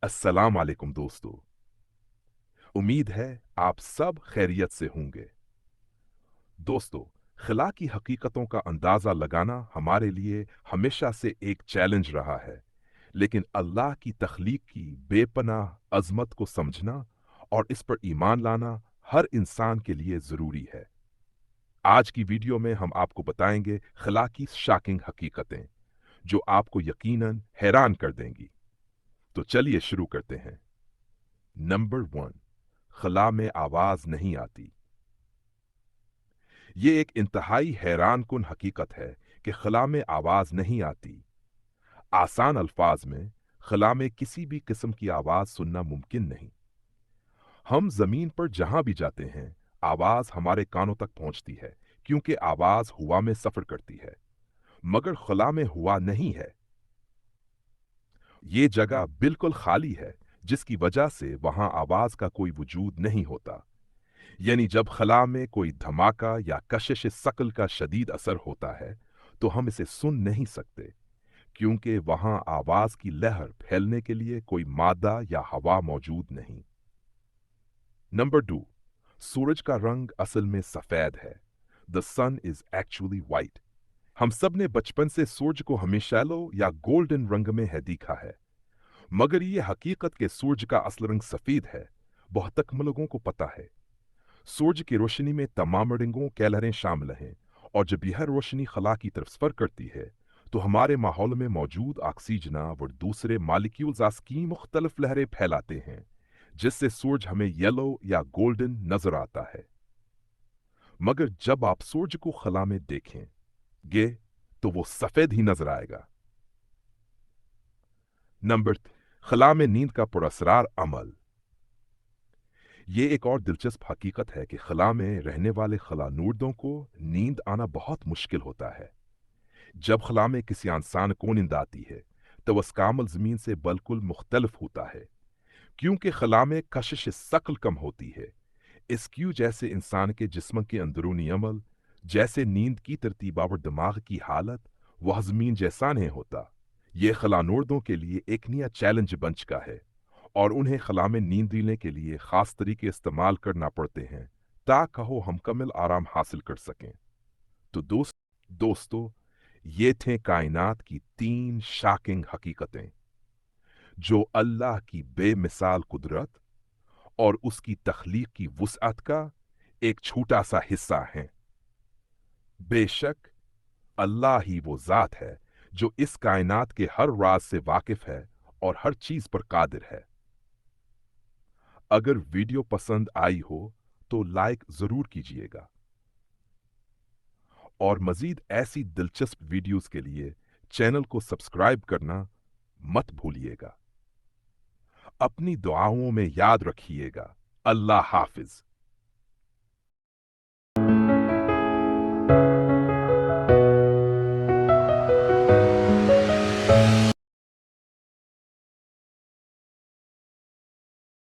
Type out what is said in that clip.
अस्सलाम वालेकुम दोस्तों। उम्मीद है आप सब खैरियत से होंगे। दोस्तों, खला की हकीकतों का अंदाजा लगाना हमारे लिए हमेशा से एक चैलेंज रहा है, लेकिन अल्लाह की तख्लीक की बेपनाह अजमत को समझना और इस पर ईमान लाना हर इंसान के लिए जरूरी है। आज की वीडियो में हम आपको बताएंगे खला की शॉकिंग हकीकतें जो आपको यकीनन हैरान कर देंगी। तो चलिए शुरू करते हैं। नंबर 1, खला में आवाज नहीं आती। ये एक इंतहाई हैरानकुन हकीकत है कि खला में आवाज नहीं आती। आसान अल्फाज में, खला में किसी भी किस्म की आवाज सुनना मुमकिन नहीं। हम जमीन पर जहां भी जाते हैं, आवाज हमारे कानों तक पहुंचती है क्योंकि आवाज हवा में सफर करती है, मगर खला में हवा नहीं है। ये जगह बिल्कुल खाली है, जिसकी वजह से वहां आवाज का कोई वजूद नहीं होता। यानी जब खला में कोई धमाका या कशिश सकल का शदीद असर होता है तो हम इसे सुन नहीं सकते, क्योंकि वहां आवाज की लहर फैलने के लिए कोई मादा या हवा मौजूद नहीं। नंबर 2, सूरज का रंग असल में सफेद है। The sun is actually white. हम सब ने बचपन से सूरज को हमेशा येलो या गोल्डन रंग में है देखा है, मगर ये हकीकत के सूरज का असल रंग सफेद है बहुत कम लोगों को पता है। सूरज की रोशनी में तमाम रंगों के लहरें शामिल हैं, और जब यह रोशनी खला की तरफ सफर करती है तो हमारे माहौल में मौजूद ऑक्सीजन और दूसरे मालिक्यूल्स की मुख्तलिफ लहरें फैलाते हैं, जिससे सूरज हमें येलो या गोल्डन नजर आता है। मगर जब आप सूरज को खला में देखेंगे तो वो सफेद ही नजर आएगा। नंबर, खला में नींद का पुरअसरार अमल। ये एक और दिलचस्प हकीकत है कि खला में रहने वाले खलानूर्दों को नींद आना बहुत मुश्किल होता है। जब खला में किसी इंसान को नींद आती है तो उसका अमल जमीन से बिल्कुल मुख्तलिफ होता है, क्योंकि खला में कशिश सकल कम होती है। इस क्यू जैसे इंसान के जिस्म के अंदरूनी अमल, जैसे नींद की तरतीब और दिमाग की हालत, वह जमीन जैसा नहीं होता। ये खलानूर्दों के लिए एक नया चैलेंज बन चुका है, और उन्हें खला में नींद लेने के लिए खास तरीके इस्तेमाल करना पड़ते हैं ताकि वो हम कमिल आराम हासिल कर सकें। तो दोस्तों, ये थे कायनात की 3 शॉकिंग हकीकतें जो अल्लाह की बेमिसाल कुदरत और उसकी तख्लीक की वुसअत का एक छोटा सा हिस्सा हैं। बेशक अल्लाह ही वो जात है जो इस कायनात के हर राज से वाकिफ है और हर चीज पर कादिर है। अगर वीडियो पसंद आई हो तो लाइक जरूर कीजिएगा, और मजीद ऐसी दिलचस्प वीडियोस के लिए चैनल को सब्सक्राइब करना मत भूलिएगा। अपनी दुआओं में याद रखिएगा। अल्लाह हाफिज।